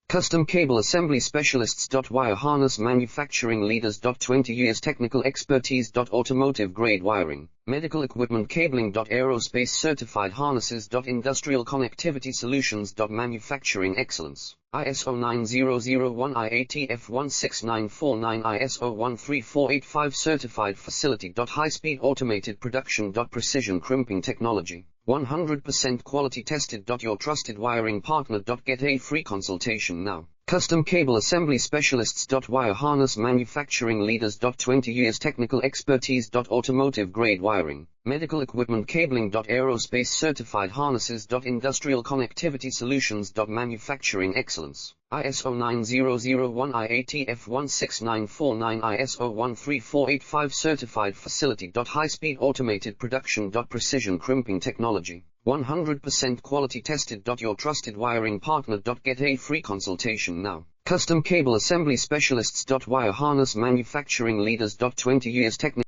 Custom Cable Assembly Specialists. Wire Harness Manufacturing Leaders. 20 years technical expertise. Automotive grade wiring, medical equipment cabling. Aerospace certified harnesses. Industrial connectivity solutions. Manufacturing excellence. ISO 9001 IATF 16949 ISO 13485 certified facility. High speed automated production. Precision crimping technology. 100% quality tested. Your trusted wiring partner. Get a free consultation now. Custom Cable Assembly Specialists. Wire Harness Manufacturing Leaders. 20 years technical expertise. Automotive grade wiring, medical equipment cabling. Aerospace certified harnesses. Industrial connectivity solutions. Manufacturing excellence. ISO 9001 IATF 16949 ISO 13485 certified facility. High speed automated production. Precision crimping technology. 100% quality tested. Your trusted wiring partner. Get a free consultation now. Custom Cable Assembly Specialists. Wire Harness Manufacturing Leaders. 20 years technical